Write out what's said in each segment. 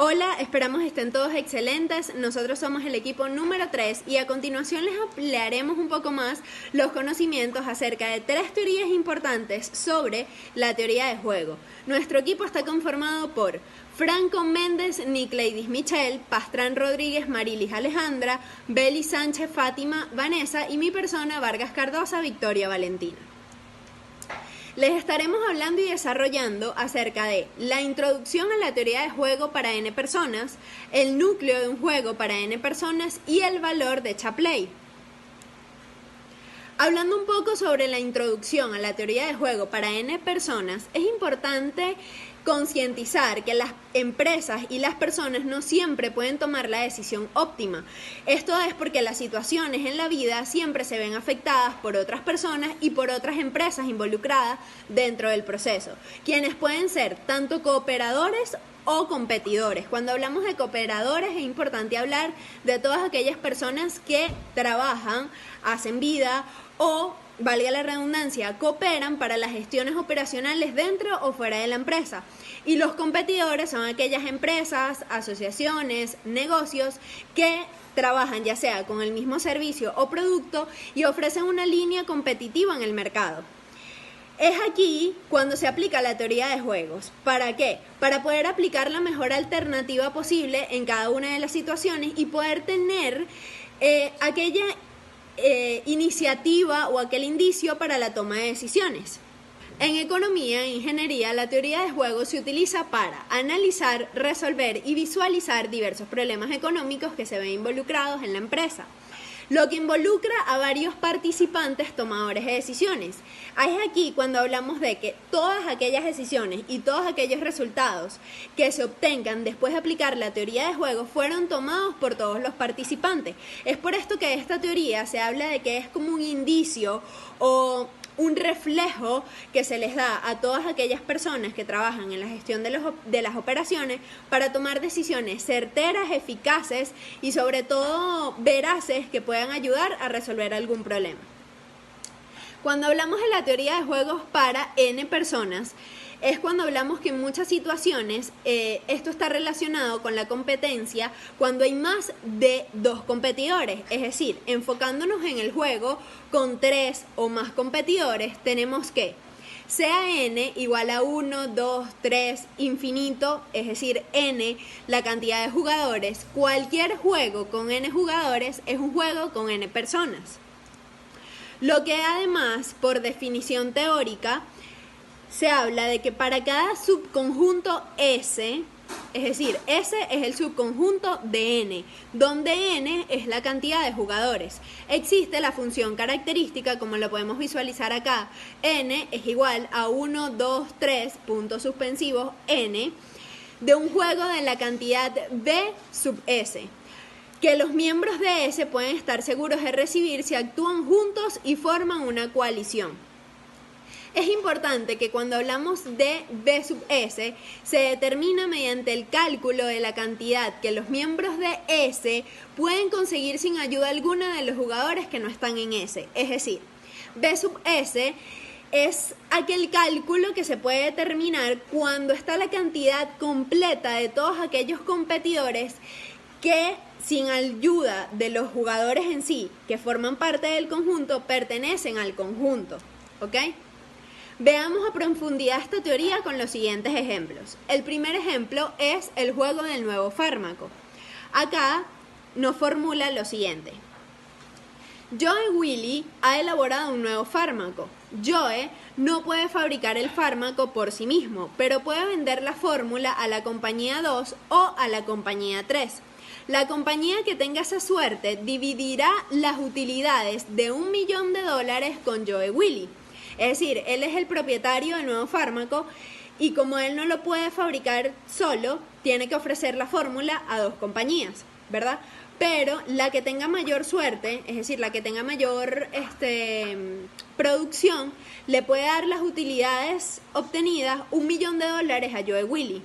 Hola, esperamos estén todos excelentes. Nosotros somos el equipo número 3 y a continuación les ampliaremos un poco más los conocimientos acerca de 3 teorías importantes sobre la teoría de juego. Nuestro equipo está conformado por Franco Méndez, Nicleidis Michelle, Pastrán Rodríguez, Marilis Alejandra, Beli Sánchez, Fátima, Vanessa y mi persona, Vargas Cardosa, Victoria Valentina. Les estaremos hablando y desarrollando acerca de la introducción a la teoría de juego para N personas, el núcleo de un juego para N personas y el valor de Chapley. Hablando un poco sobre la introducción a la teoría de juego para N personas, es importante concientizar que las empresas y las personas no siempre pueden tomar la decisión óptima. Esto es porque las situaciones en la vida siempre se ven afectadas por otras personas y por otras empresas involucradas dentro del proceso, quienes pueden ser tanto cooperadores o competidores. Cuando hablamos de cooperadores es importante hablar de todas aquellas personas que trabajan, hacen vida o, valga la redundancia, cooperan para las gestiones operacionales dentro o fuera de la empresa. Y los competidores son aquellas empresas, asociaciones, negocios que trabajan ya sea con el mismo servicio o producto y ofrecen una línea competitiva en el mercado. Es aquí cuando se aplica la teoría de juegos. ¿Para qué? Para poder aplicar la mejor alternativa posible en cada una de las situaciones y poder tener aquella iniciativa o aquel indicio para la toma de decisiones. En economía e ingeniería, la teoría de juegos se utiliza para analizar, resolver y visualizar diversos problemas económicos que se ven involucrados en la empresa, lo que involucra a varios participantes tomadores de decisiones. Es aquí cuando hablamos de que todas aquellas decisiones y todos aquellos resultados que se obtengan después de aplicar la teoría de juegos fueron tomados por todos los participantes. Es por esto que esta teoría se habla de que es como un indicio o un reflejo que se les da a todas aquellas personas que trabajan en la gestión de las operaciones para tomar decisiones certeras, eficaces y sobre todo veraces que puedan ayudar a resolver algún problema. Cuando hablamos de la teoría de juegos para N personas, es cuando hablamos que en muchas situaciones esto está relacionado con la competencia cuando hay más de 2 competidores. Es decir, enfocándonos en el juego con 3 o más competidores, tenemos que sea n igual a 1, 2, 3, infinito, es decir, n, la cantidad de jugadores. Cualquier juego con n jugadores es un juego con n personas. Lo que además, por definición teórica, se habla de que para cada subconjunto S, es decir, S es el subconjunto de N, donde N es la cantidad de jugadores. Existe la función característica, como lo podemos visualizar acá. N es igual a 1, 2, 3, puntos suspensivos, N, de un juego de la cantidad B sub S, que los miembros de S pueden estar seguros de recibir si actúan juntos y forman una coalición. Es importante que cuando hablamos de B sub S se determina mediante el cálculo de la cantidad que los miembros de S pueden conseguir sin ayuda alguna de los jugadores que no están en S. Es decir, B sub S es aquel cálculo que se puede determinar cuando está la cantidad completa de todos aquellos competidores que sin ayuda de los jugadores en sí, que forman parte del conjunto, pertenecen al conjunto. ¿Ok? Veamos a profundidad esta teoría con los siguientes ejemplos. El primer ejemplo es el juego del nuevo fármaco. Acá nos formula lo siguiente. Joe Willy ha elaborado un nuevo fármaco. Joe no puede fabricar el fármaco por sí mismo, pero puede vender la fórmula a la compañía 2 o a la compañía 3. La compañía que tenga esa suerte dividirá las utilidades de $1 millón con Joe Willy. Es decir, él es el propietario del nuevo fármaco y como él no lo puede fabricar solo, tiene que ofrecer la fórmula a 2 compañías, ¿verdad? Pero la que tenga mayor suerte, es decir, la que tenga mayor producción, le puede dar las utilidades obtenidas $1 millón a Joe Willy.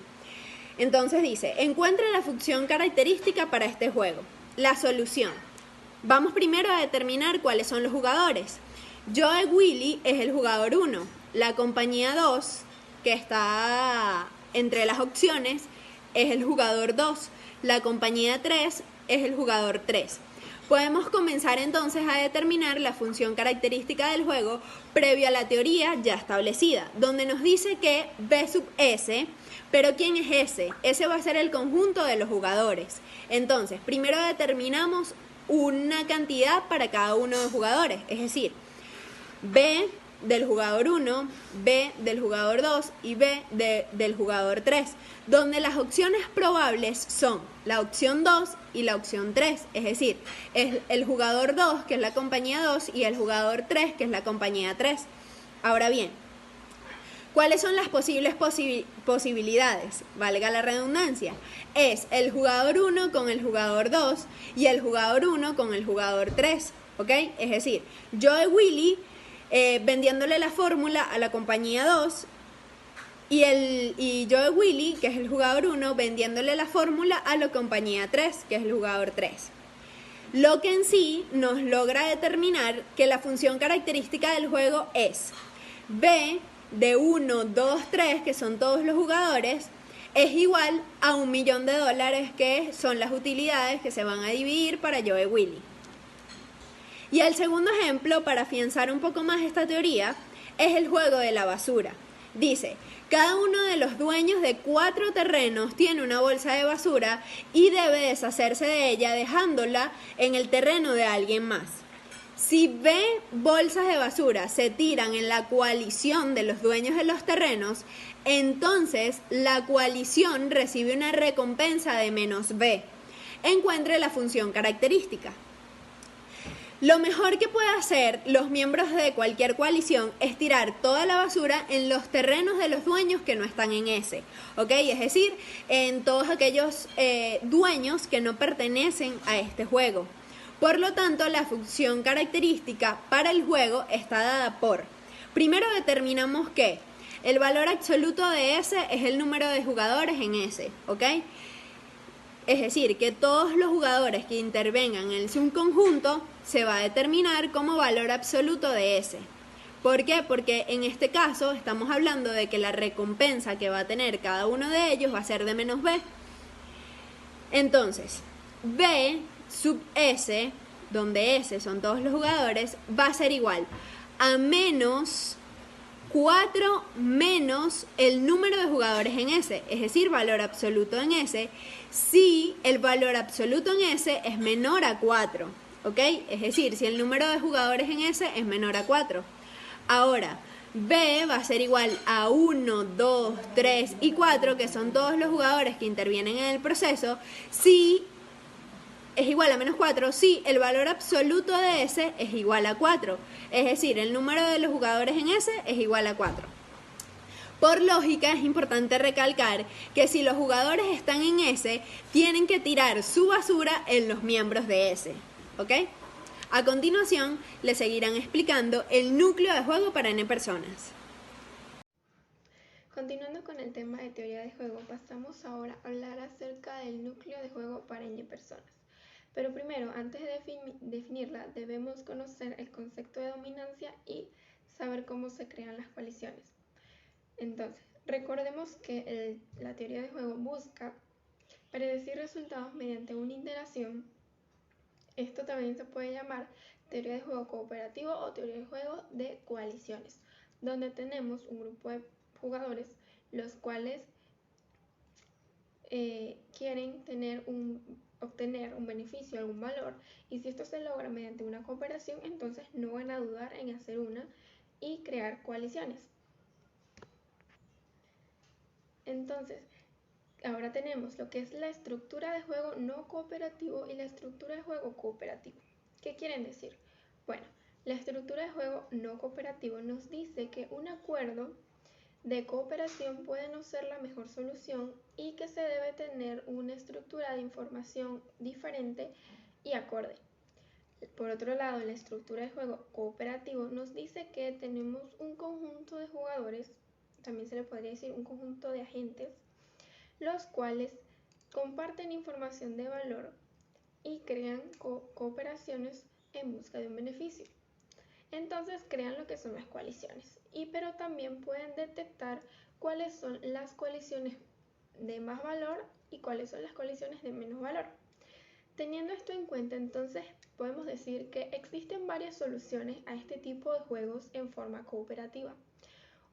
Entonces dice, encuentra la función característica para este juego. La solución. Vamos primero a determinar cuáles son los jugadores. Joe Willy es el jugador 1. La compañía 2, que está entre las opciones, es el jugador 2, la compañía 3 es el jugador 3. Podemos comenzar entonces a determinar la función característica del juego previo a la teoría ya establecida, donde nos dice que B sub S, pero ¿quién es S? S va a ser el conjunto de los jugadores. Entonces, primero determinamos una cantidad para cada uno de los jugadores, es decir, B del jugador 1, B del jugador 2 y B del jugador 3, donde las opciones probables son la opción 2 y la opción 3, es decir, es el jugador 2, que es la compañía 2, y el jugador 3, que es la compañía 3. Ahora bien, ¿cuáles son las posibles posibilidades? Valga la redundancia. Es el jugador 1 con el jugador 2 y el jugador 1 con el jugador 3, ¿ok? Es decir, Joe Willy vendiéndole la fórmula a la compañía 2 y Joe Willy, que es el jugador 1, vendiéndole la fórmula a la compañía 3, que es el jugador 3. Lo que en sí nos logra determinar que la función característica del juego es B de 1, 2, 3, que son todos los jugadores, es igual a $1.000.000, que son las utilidades que se van a dividir para Joe Willy. Y el segundo ejemplo, para afianzar un poco más esta teoría, es el juego de la basura. Dice, cada uno de los dueños de 4 terrenos tiene una bolsa de basura y debe deshacerse de ella dejándola en el terreno de alguien más. Si B bolsas de basura se tiran en la coalición de los dueños de los terrenos, entonces la coalición recibe una recompensa de menos B. Encuentre la función característica. Lo mejor que pueden hacer los miembros de cualquier coalición es tirar toda la basura en los terrenos de los dueños que no están en ese, ¿ok? Es decir, en todos aquellos dueños que no pertenecen a este juego. Por lo tanto, la función característica para el juego está dada por, primero determinamos que el valor absoluto de S es el número de jugadores en S, ¿ok? Es decir, que todos los jugadores que intervengan en el subconjunto se va a determinar como valor absoluto de S. ¿Por qué? Porque en este caso estamos hablando de que la recompensa que va a tener cada uno de ellos va a ser de menos B. Entonces, B sub S, donde S son todos los jugadores, va a ser igual a menos 4 menos el número de jugadores en S, es decir, valor absoluto en S, si el valor absoluto en S es menor a 4, ¿ok? Es decir, si el número de jugadores en S es menor a 4. Ahora, B va a ser igual a 1, 2, 3 y 4, que son todos los jugadores que intervienen en el proceso, si es igual a menos 4 si el valor absoluto de S es igual a 4. Es decir, el número de los jugadores en S es igual a 4. Por lógica, es importante recalcar que si los jugadores están en S, tienen que tirar su basura en los miembros de S, ¿ok? A continuación, les seguirán explicando el núcleo de juego para N personas. Continuando con el tema de teoría de juego, pasamos ahora a hablar acerca del núcleo de juego para N personas. Pero primero, antes de definirla, debemos conocer el concepto de dominancia y saber cómo se crean las coaliciones. Entonces, recordemos que la teoría de juego busca predecir resultados mediante una interacción. Esto también se puede llamar teoría de juego cooperativo o teoría de juego de coaliciones, donde tenemos un grupo de jugadores los cuales quieren obtener un beneficio, algún valor, y si esto se logra mediante una cooperación, entonces no van a dudar en hacer una y crear coaliciones. Entonces, ahora tenemos lo que es la estructura de juego no cooperativo y la estructura de juego cooperativo. ¿Qué quieren decir? Bueno, la estructura de juego no cooperativo nos dice que un acuerdo de cooperación puede no ser la mejor solución y que se debe tener una estructura de información diferente y acorde. Por otro lado, la estructura de juego cooperativo nos dice que tenemos un conjunto de jugadores, también se le podría decir un conjunto de agentes, los cuales comparten información de valor y crean cooperaciones en busca de un beneficio. Entonces crean lo que son las coaliciones, pero también pueden detectar cuáles son las coaliciones de más valor y cuáles son las colisiones de menos valor. Teniendo esto en cuenta, entonces podemos decir que existen varias soluciones a este tipo de juegos en forma cooperativa.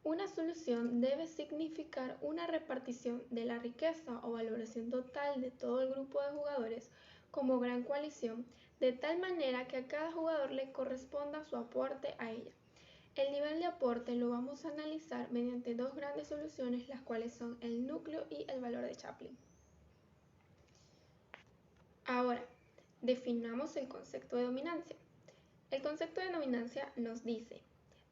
Una solución debe significar una repartición de la riqueza o valoración total de todo el grupo de jugadores como gran coalición, de tal manera que a cada jugador le corresponda su aporte a ella. El nivel de aporte lo vamos a analizar mediante dos grandes soluciones, las cuales son el núcleo y el valor de Chaplin. Ahora, definamos el concepto de dominancia. El concepto de dominancia nos dice: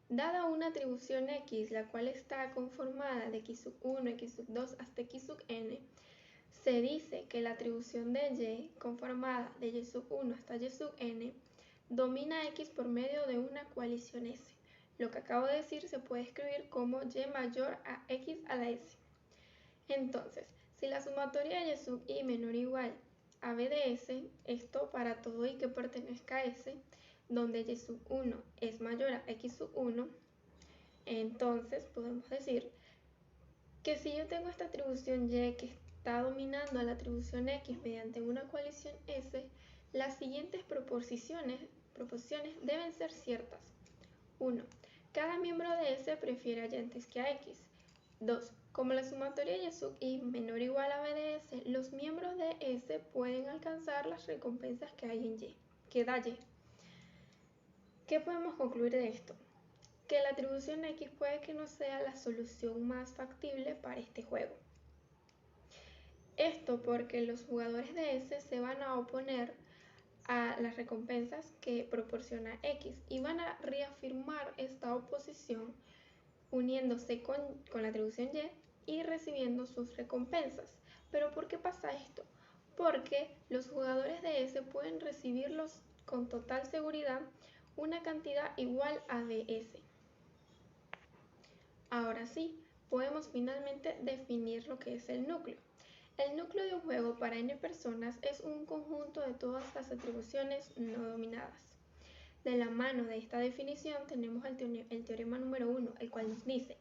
dada una atribución X, la cual está conformada de X sub 1, X sub 2 hasta X sub n, se dice que la atribución de Y, conformada de Y sub 1 hasta Y sub n, domina X por medio de una coalición S. Lo que acabo de decir se puede escribir como Y mayor a X a la S. Entonces, si la sumatoria de Y sub I menor o igual a B de S, esto para todo y que pertenezca a S, donde Y sub 1 es mayor a X sub 1, entonces podemos decir que si yo tengo esta atribución Y que está dominando a la atribución X mediante una coalición S, las siguientes proposiciones deben ser ciertas. 1. Cada miembro de S prefiere a Y antes que a X. 2. Como la sumatoria Y sub I menor o igual a B de S, los miembros de S pueden alcanzar las recompensas que hay en Y, que da Y. ¿Qué podemos concluir de esto? Que la atribución X puede que no sea la solución más factible para este juego. Esto porque los jugadores de S se van a oponer a las recompensas que proporciona X y van a reafirmar esta oposición uniéndose con la atribución Y recibiendo sus recompensas. ¿Pero por qué pasa esto? Porque los jugadores de S pueden recibirlos con total seguridad una cantidad igual a DS. Ahora sí, podemos finalmente definir lo que es el núcleo. El núcleo de un juego para n personas es un conjunto de todas las atribuciones no dominadas. De la mano de esta definición tenemos el teorema número 1, el cual nos dice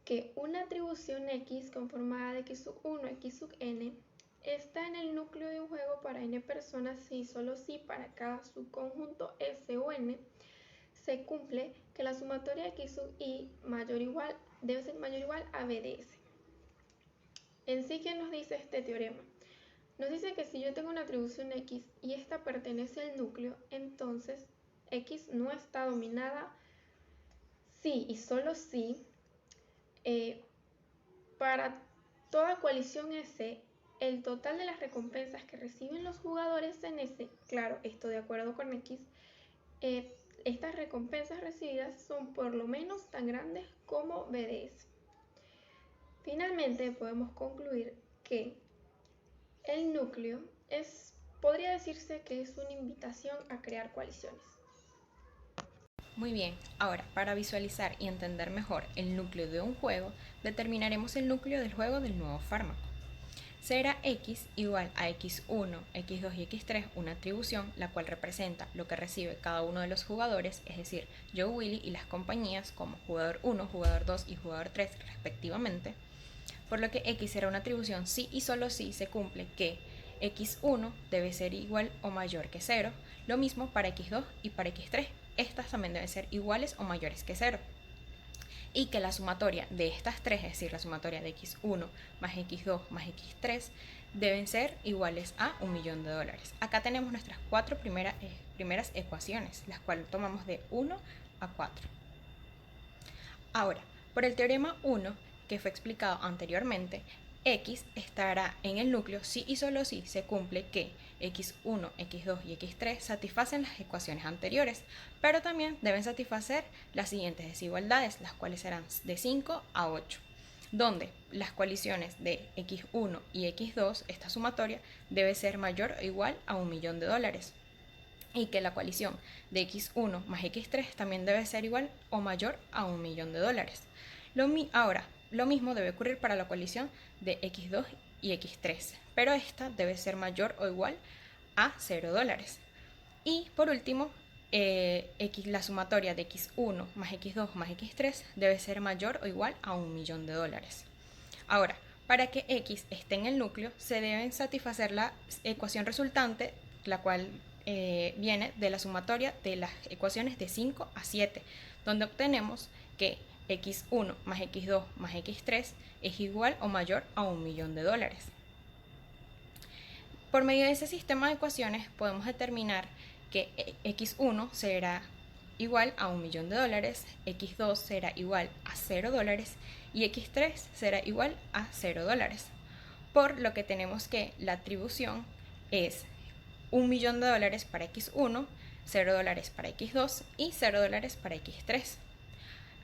que una atribución X conformada de X sub 1, X sub n está en el núcleo de un juego para n personas si y solo si para cada subconjunto S o n se cumple que la sumatoria de X sub I debe ser mayor o igual a B de S. En sí, ¿qué nos dice este teorema? Nos dice que si yo tengo una atribución X y esta pertenece al núcleo, entonces X no está dominada si y solo si para toda coalición S, el total de las recompensas que reciben los jugadores en S, claro, esto de acuerdo con X, estas recompensas recibidas son por lo menos tan grandes como BDS. Finalmente podemos concluir que el núcleo podría decirse que es una invitación a crear coaliciones. Muy bien, ahora para visualizar y entender mejor el núcleo de un juego, determinaremos el núcleo del juego del nuevo fármaco. Será X igual a X1, X2 y X3 una atribución, la cual representa lo que recibe cada uno de los jugadores, es decir, Joe Willy y las compañías como jugador 1, jugador 2 y jugador 3 respectivamente, por lo que X será una atribución si y solo si se cumple que X1 debe ser igual o mayor que 0, lo mismo para X2 y para X3, estas también deben ser iguales o mayores que 0. Y que la sumatoria de estas tres, es decir, la sumatoria de X1 más X2 más X3, deben ser iguales a $1.000.000. Acá tenemos nuestras cuatro primeras ecuaciones, las cuales tomamos de 1 a 4. Ahora, por el teorema 1, que fue explicado anteriormente, X estará en el núcleo si y solo si se cumple que X1, X2 y X3 satisfacen las ecuaciones anteriores, pero también deben satisfacer las siguientes desigualdades, las cuales serán de 5 a 8, donde las coaliciones de X1 y X2, esta sumatoria, debe ser mayor o igual a $1.000.000, y que la coalición de X1 más X3 también debe ser igual o mayor a $1.000.000. Ahora, lo mismo debe ocurrir para la coalición de X2 y X3, pero esta debe ser mayor o igual a $0. Y por último, la sumatoria de X1 más X2 más X3 debe ser mayor o igual a $1.000.000. Ahora, Para que X esté en el núcleo, se deben satisfacer la ecuación resultante, la cual viene de la sumatoria de las ecuaciones de 5 a 7, donde obtenemos que x1 más x2 más x3 es igual o mayor a $1.000.000. Por medio de ese sistema de ecuaciones podemos determinar que x1 será igual a $1.000.000, x2 será igual a $0 y x3 será igual a $0, por lo que tenemos que la atribución es $1.000.000 para x1, $0 para x2 y $0 para x3.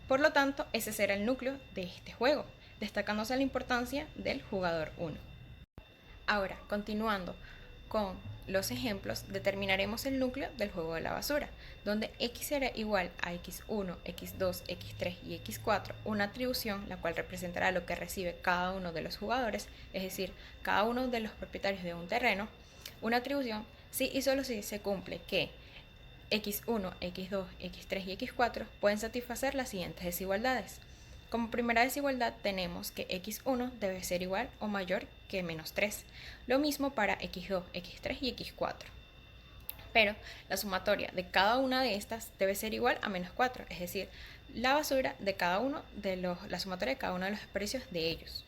Por lo tanto, ese será el núcleo de este juego, destacándose la importancia del jugador 1. Ahora, continuando con los ejemplos, determinaremos el núcleo del juego de la basura, donde x será igual a x1, x2, x3 y x4, una atribución la cual representará lo que recibe cada uno de los jugadores, es decir, cada uno de los propietarios de un terreno, una atribución si y solo si se cumple que x1, x2, x3 y x4 pueden satisfacer las siguientes desigualdades. Como primera desigualdad tenemos que x1 debe ser igual o mayor que menos 3, lo mismo para x2, x3 y x4. Pero la sumatoria de cada una de estas debe ser igual a menos 4, es decir, la basura de cada uno de la sumatoria de cada uno de los desperdicios de ellos.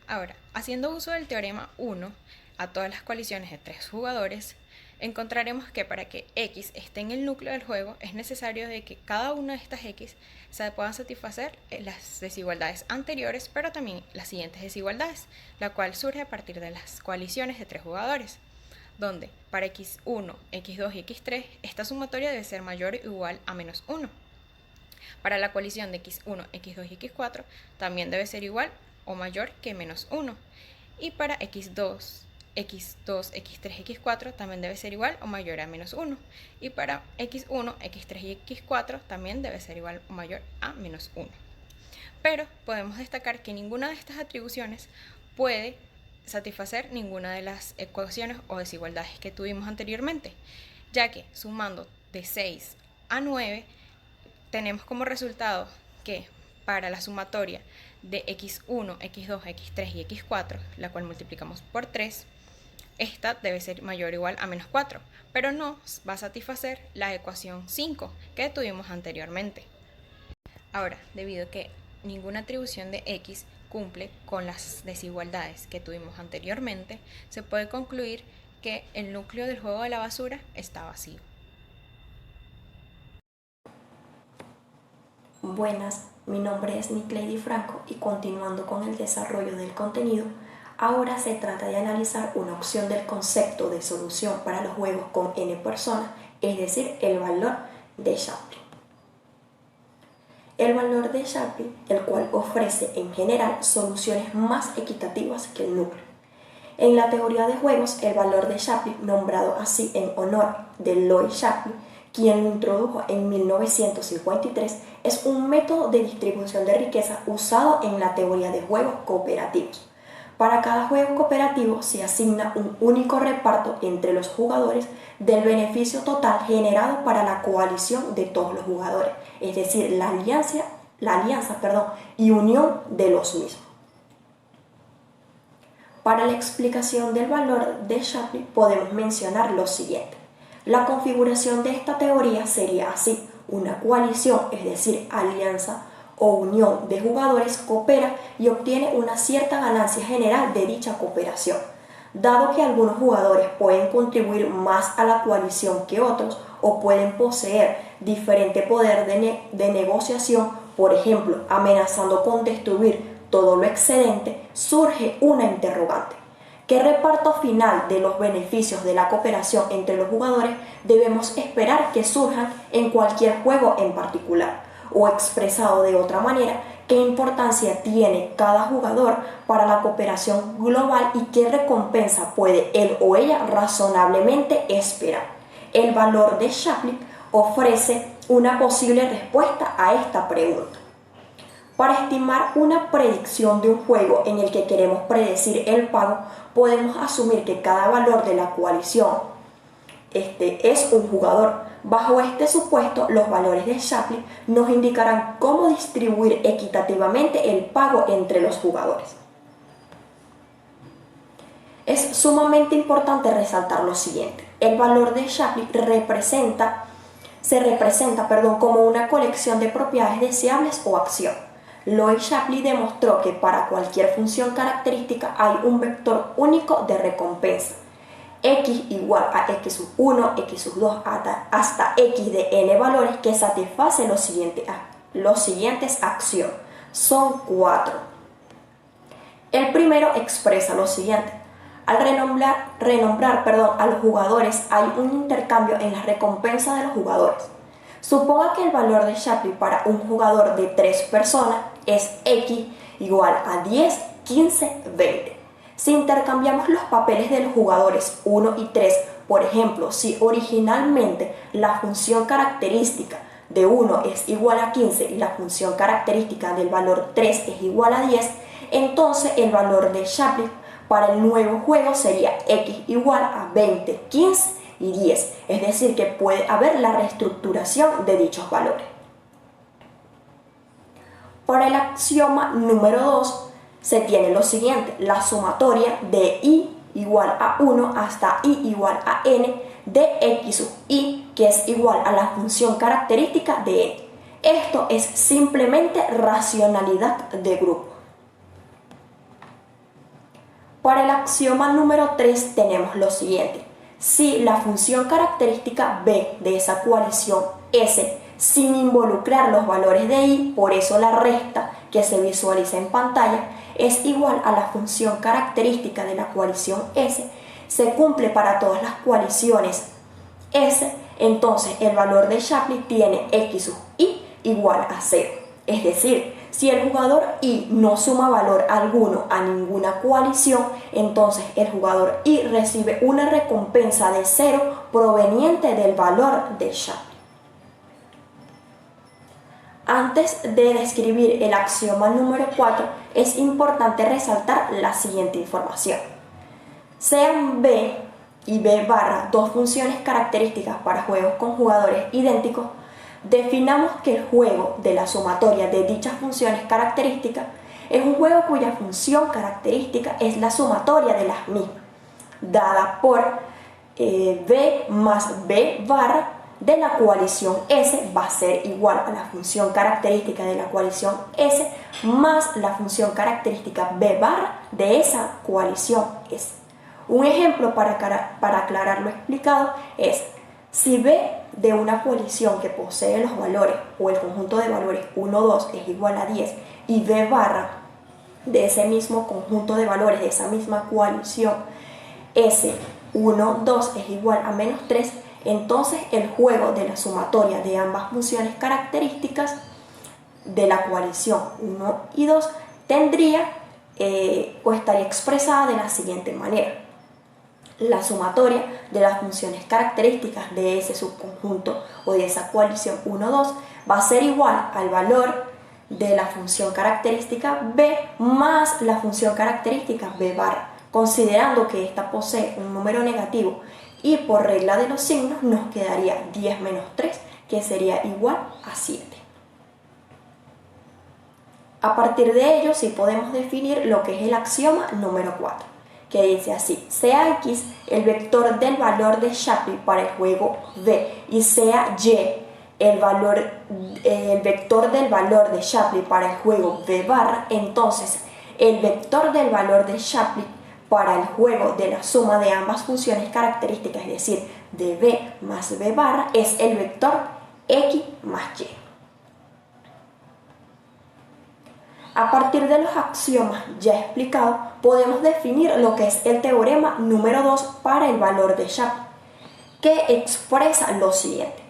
Ahora, haciendo uso del teorema 1 a todas las coaliciones de 3 jugadores, encontraremos que para que X esté en el núcleo del juego es necesario de que cada una de estas X se puedan satisfacer las desigualdades anteriores, pero también las siguientes desigualdades, la cual surge a partir de las coaliciones de 3 jugadores, donde para x1, x2 y x3 esta sumatoria debe ser mayor o igual a menos 1. Para la coalición de x1, x2 y x4 también debe ser igual o mayor que menos 1. Y para x2, x3 y x4 también debe ser igual o mayor a menos 1. Y para x1, x3 y x4 también debe ser igual o mayor a menos 1. Pero podemos destacar que ninguna de estas atribuciones puede satisfacer ninguna de las ecuaciones o desigualdades que tuvimos anteriormente, ya que sumando de 6 a 9 tenemos como resultado que para la sumatoria de x1, x2, x3 y x4, la cual multiplicamos por 3, esta debe ser mayor o igual a menos 4, pero no va a satisfacer la ecuación 5 que tuvimos anteriormente. Ahora, debido a que ninguna atribución de x cumple con las desigualdades que tuvimos anteriormente, se puede concluir que el núcleo del juego de la basura está vacío. Buenas, mi nombre es Niclady Franco y continuando con el desarrollo del contenido, ahora se trata de analizar una opción del concepto de solución para los juegos con n personas, es decir, el valor de Shapley. El valor de Shapley, el cual ofrece en general soluciones más equitativas que el núcleo. En la teoría de juegos, el valor de Shapley, nombrado así en honor de Lloyd Shapley, quien lo introdujo en 1953, es un método de distribución de riqueza usado en la teoría de juegos cooperativos. Para cada juego cooperativo se asigna un único reparto entre los jugadores del beneficio total generado para la coalición de todos los jugadores, es decir, la alianza y unión de los mismos. Para la explicación del valor de Shapley podemos mencionar lo siguiente. La configuración de esta teoría sería así: una coalición, es decir, alianza o unión de jugadores, coopera y obtiene una cierta ganancia general de dicha cooperación. Dado que algunos jugadores pueden contribuir más a la coalición que otros o pueden poseer diferente poder de negociación, por ejemplo, amenazando con destruir todo lo excedente, surge una interrogante. ¿Qué reparto final de los beneficios de la cooperación entre los jugadores debemos esperar que surjan en cualquier juego en particular? O expresado de otra manera, ¿qué importancia tiene cada jugador para la cooperación global y qué recompensa puede él o ella razonablemente esperar? El valor de Shapley ofrece una posible respuesta a esta pregunta. Para estimar una predicción de un juego en el que queremos predecir el pago, podemos asumir que cada valor de la coalición este es un jugador. Bajo este supuesto, los valores de Shapley nos indicarán cómo distribuir equitativamente el pago entre los jugadores. Es sumamente importante resaltar lo siguiente. El valor de Shapley se representa como una colección de propiedades deseables o acción. Lloyd Shapley demostró que para cualquier función característica hay un vector único de recompensa. X igual a x sub 1, x sub 2 hasta x de n valores que satisfacen los siguientes axiomas. Son 4. El primero expresa lo siguiente. Al renombrar a los jugadores hay un intercambio en las recompensas de los jugadores. Suponga que el valor de Shapley para un jugador de 3 personas es x igual a 10, 15, 20. Si intercambiamos los papeles de los jugadores 1 y 3, por ejemplo, si originalmente la función característica de 1 es igual a 15 y la función característica del valor 3 es igual a 10, entonces el valor de Shapley para el nuevo juego sería x igual a 20, 15 y 10, es decir que puede haber la reestructuración de dichos valores. Para el axioma número 2 se tiene lo siguiente, la sumatoria de i igual a 1 hasta i igual a n de x sub i, que es igual a la función característica de n. Esto es simplemente racionalidad de grupo. Para el axioma número 3 tenemos lo siguiente. Si la función característica b de esa coalición S, sin involucrar los valores de i, por eso la resta que se visualiza en pantalla, es igual a la función característica de la coalición S, se cumple para todas las coaliciones S, entonces el valor de Shapley tiene x sub i igual a 0. Es decir, si el jugador i no suma valor alguno a ninguna coalición, entonces el jugador i recibe una recompensa de 0 proveniente del valor de Shapley. Antes de describir el axioma número 4, es importante resaltar la siguiente información. Sean b y b barra dos funciones características para juegos con jugadores idénticos, definamos que el juego de la sumatoria de dichas funciones características es un juego cuya función característica es la sumatoria de las mismas, dada por b más b barra de la coalición S va a ser igual a la función característica de la coalición S más la función característica b barra de esa coalición S. Un ejemplo para aclarar lo explicado es si b de una coalición que posee los valores o el conjunto de valores 1, 2 es igual a 10 y b barra de ese mismo conjunto de valores de esa misma coalición S 1, 2 es igual a menos 3, entonces el juego de la sumatoria de ambas funciones características de la coalición 1 y 2 tendría o estaría expresada de la siguiente manera. La sumatoria de las funciones características de ese subconjunto o de esa coalición 1, 2 va a ser igual al valor de la función característica b más la función característica b barra, considerando que ésta posee un número negativo y por regla de los signos nos quedaría 10 menos 3, que sería igual a 7. A partir de ello sí podemos definir lo que es el axioma número 4, que dice así: sea x el vector del valor de Shapley para el juego v y sea y el vector del valor de Shapley para el juego v barra, entonces el vector del valor de Shapley para el juego de la suma de ambas funciones características, es decir, de b más b barra, es el vector x más y. A partir de los axiomas ya explicados, podemos definir lo que es el teorema número 2 para el valor de Shapley, que expresa lo siguiente.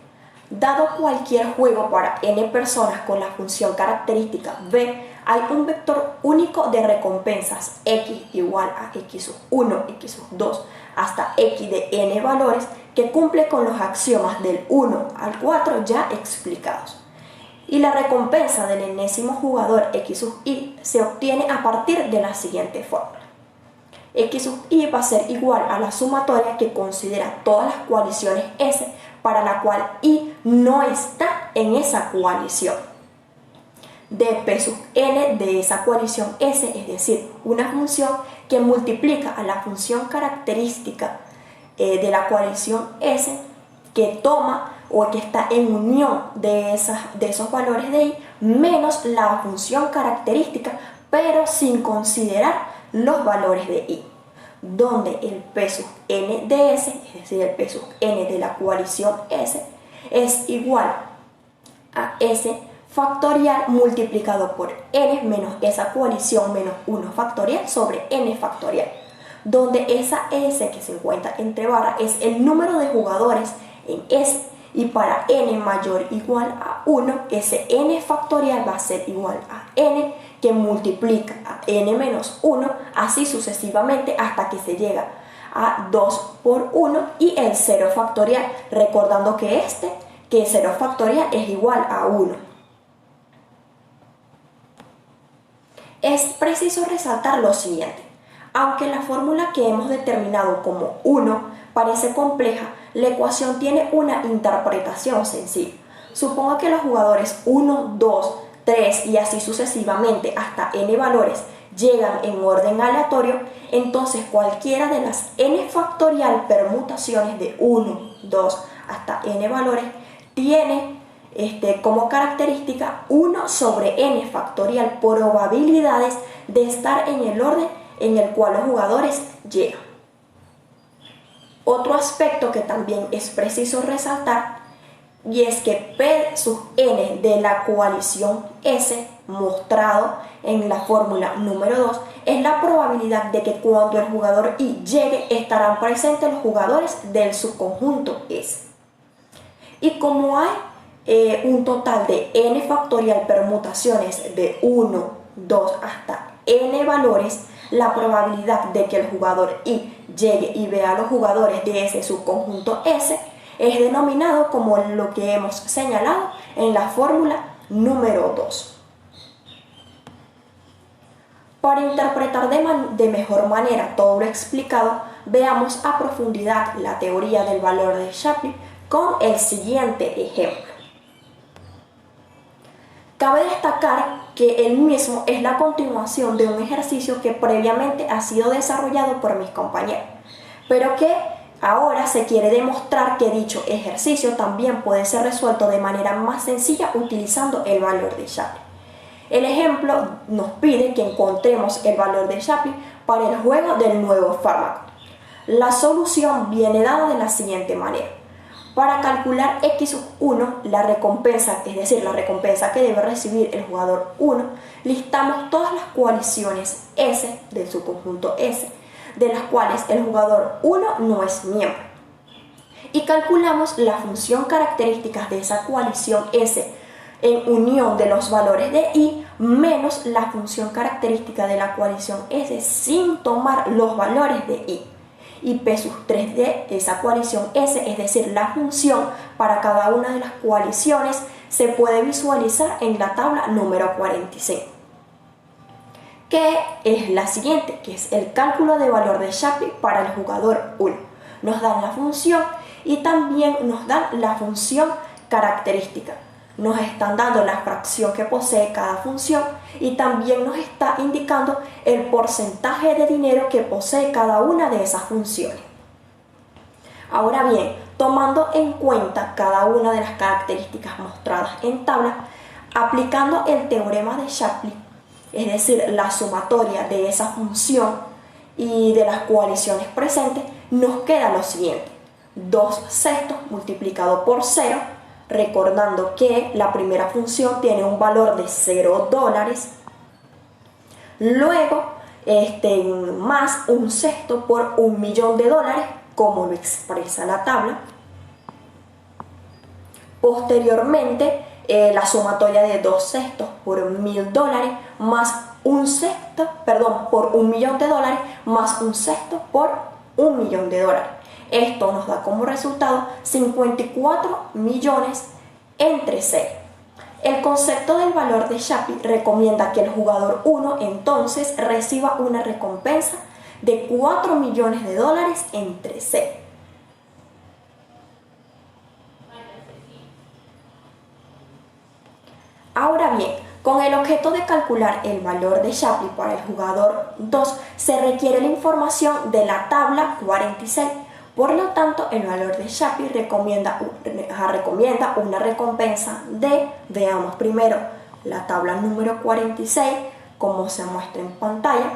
Dado cualquier juego para n personas con la función característica b, hay un vector único de recompensas x igual a x sub 1, x sub 2 hasta x de n valores que cumple con los axiomas del 1 al 4 ya explicados. Y la recompensa del enésimo jugador x sub i se obtiene a partir de la siguiente fórmula. X sub I va a ser igual a la sumatoria que considera todas las coaliciones S para la cual I no está en esa coalición, de P sub n de esa coalición S, es decir, una función que multiplica a la función característica de la coalición S, que toma o que está en unión de esos valores de I, menos la función característica, pero sin considerar los valores de I, donde el P sub n de S, es decir, el P sub n de la coalición S, es igual a S factorial multiplicado por n menos esa coalición menos 1 factorial sobre n factorial, donde esa S que se encuentra entre barras es el número de jugadores en S, y para n mayor o igual a 1, ese n factorial va a ser igual a n que multiplica a n menos 1, así sucesivamente hasta que se llega a 2 por 1 y el 0 factorial, recordando que 0 factorial es igual a 1. Es preciso resaltar lo siguiente: aunque la fórmula que hemos determinado como 1 parece compleja, la ecuación tiene una interpretación sencilla. Suponga que los jugadores 1, 2, 3 y así sucesivamente hasta n valores llegan en orden aleatorio, entonces cualquiera de las n factorial permutaciones de 1, 2 hasta n valores tiene como característica 1 sobre n factorial probabilidades de estar en el orden en el cual los jugadores llegan. Otro aspecto que también es preciso resaltar, y es que P sub n de la coalición S, mostrado en la fórmula número 2, es la probabilidad de que cuando el jugador I llegue estarán presentes los jugadores del subconjunto S. Y como hay un total de n factorial permutaciones de 1, 2 hasta n valores, la probabilidad de que el jugador I llegue y vea a los jugadores de ese subconjunto S es denominado como lo que hemos señalado en la fórmula número 2. Para interpretar de mejor manera todo lo explicado, veamos a profundidad la teoría del valor de Shapley con el siguiente ejemplo. Cabe destacar que el mismo es la continuación de un ejercicio que previamente ha sido desarrollado por mis compañeros, pero que ahora se quiere demostrar que dicho ejercicio también puede ser resuelto de manera más sencilla utilizando el valor de Shapley. El ejemplo nos pide que encontremos el valor de Shapley para el juego del nuevo fármaco. La solución viene dada de la siguiente manera. Para calcular x sub 1, la recompensa, es decir, la recompensa que debe recibir el jugador 1, listamos todas las coaliciones S del subconjunto S, de las cuales el jugador 1 no es miembro. Y calculamos la función características de esa coalición S en unión de los valores de I menos la función característica de la coalición S sin tomar los valores de I. Y P sub 3 de esa coalición S, es decir, la función para cada una de las coaliciones, se puede visualizar en la tabla número 45, que es la siguiente, que es el cálculo de valor de Shapley para el jugador 1. Nos dan la función y también nos dan la función característica. Nos están dando la fracción que posee cada función y también nos está indicando el porcentaje de dinero que posee cada una de esas funciones. Ahora bien, tomando en cuenta cada una de las características mostradas en tabla, aplicando el teorema de Shapley, es decir, la sumatoria de esa función y de las coaliciones presentes, nos queda lo siguiente: 2 sextos multiplicado por 0, recordando que la primera función tiene un valor de $0, luego más un sexto por $1.000.000, como lo expresa la tabla. Posteriormente, la sumatoria de 2 sextos por $1.000 más un sexto, por $1.000.000 más un sexto por $1.000.000. Esto nos da como resultado 54 millones entre 0. El concepto del valor de Shapley recomienda que el jugador 1 entonces reciba una recompensa de 4 millones de dólares entre 6. Ahora bien, con el objeto de calcular el valor de Shapley para el jugador 2, se requiere la información de la tabla 46. Por lo tanto, el valor de Shapley recomienda una recompensa de, veamos primero la tabla número 46, como se muestra en pantalla.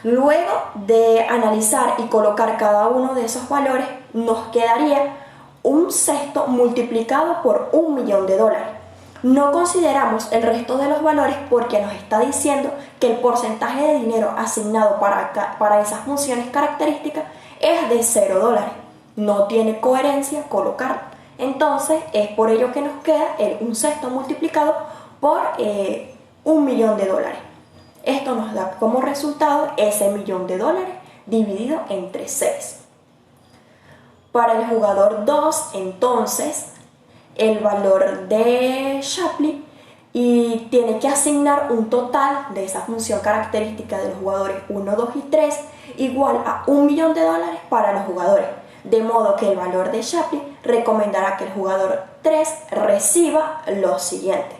Luego de analizar y colocar cada uno de esos valores, nos quedaría un sexto multiplicado por 1 millón de dólares. No consideramos el resto de los valores porque nos está diciendo que el porcentaje de dinero asignado para esas funciones características es de 0 dólares. No tiene coherencia colocarlo. Entonces es por ello que nos queda un sexto multiplicado por 1 millón de dólares. Esto nos da como resultado ese millón de dólares dividido entre 6. Para el jugador 2, entonces, el valor de Shapley y tiene que asignar un total de esa función característica de los jugadores 1, 2 y 3 igual a 1 millón de dólares para los jugadores. De modo que el valor de Shapley recomendará que el jugador 3 reciba lo siguiente: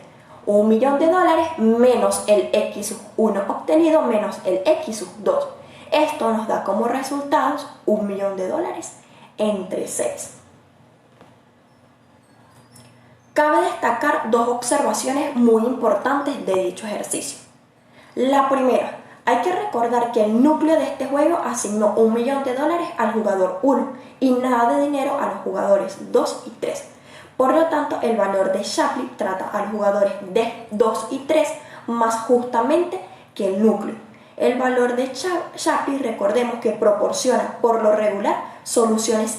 1 millón de dólares menos el X1 obtenido menos el X2. Esto nos da como resultados 1 millón de dólares entre 6. Cabe destacar dos observaciones muy importantes de dicho ejercicio. La primera, hay que recordar que el núcleo de este juego asignó 1 millón de dólares al jugador 1 y nada de dinero a los jugadores 2 y 3. Por lo tanto, el valor de Shapley trata a los jugadores 2 y 3 más justamente que el núcleo. El valor de Shapley, recordemos que proporciona por lo regular soluciones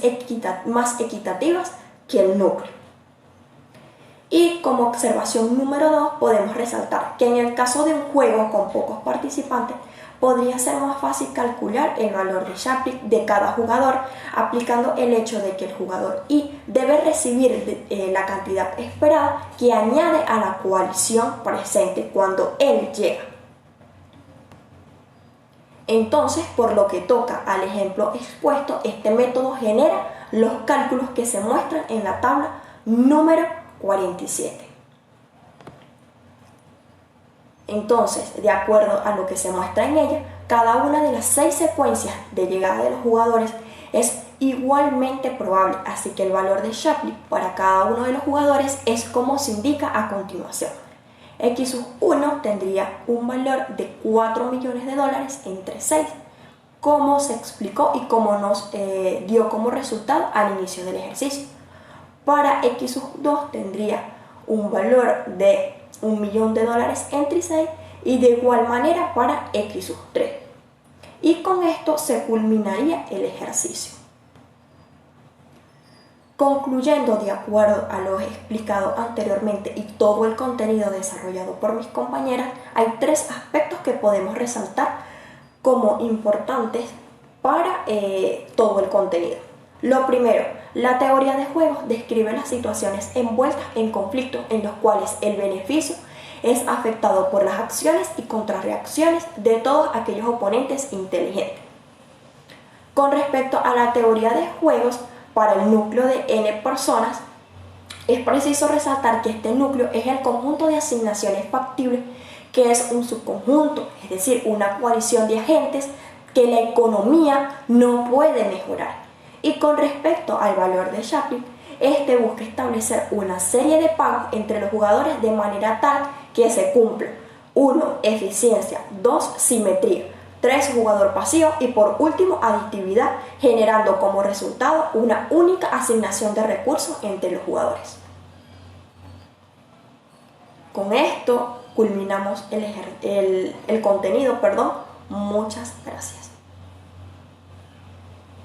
más equitativas que el núcleo. Y como observación número 2 podemos resaltar que en el caso de un juego con pocos participantes podría ser más fácil calcular el valor de Shapley de cada jugador aplicando el hecho de que el jugador I debe recibir la cantidad esperada que añade a la coalición presente cuando él llega. Entonces, por lo que toca al ejemplo expuesto, este método genera los cálculos que se muestran en la tabla número 47. Entonces, de acuerdo a lo que se muestra en ella, cada una de las 6 secuencias de llegada de los jugadores es igualmente probable, así que el valor de Shapley para cada uno de los jugadores es como se indica a continuación. X1 tendría un valor de 4 millones de dólares entre 6, como se explicó y como nos dio como resultado al inicio del ejercicio. Para X2 tendría un valor de 1 millón de dólares entre 6 y de igual manera para X3. Y con esto se culminaría el ejercicio. Concluyendo de acuerdo a lo explicado anteriormente y todo el contenido desarrollado por mis compañeras, hay 3 aspectos que podemos resaltar como importantes para todo el contenido. Lo primero, la teoría de juegos describe las situaciones envueltas en conflictos en los cuales el beneficio es afectado por las acciones y contrarreacciones de todos aquellos oponentes inteligentes. Con respecto a la teoría de juegos, para el núcleo de n personas, es preciso resaltar que este núcleo es el conjunto de asignaciones factibles, que es un subconjunto, es decir, una coalición de agentes que la economía no puede mejorar. Y con respecto al valor de Shapley, este busca establecer una serie de pagos entre los jugadores de manera tal que se cumpla 1. Eficiencia, 2. Simetría, 3. Jugador pasivo y por último aditividad, generando como resultado una única asignación de recursos entre los jugadores. Con esto culminamos el contenido. Muchas gracias.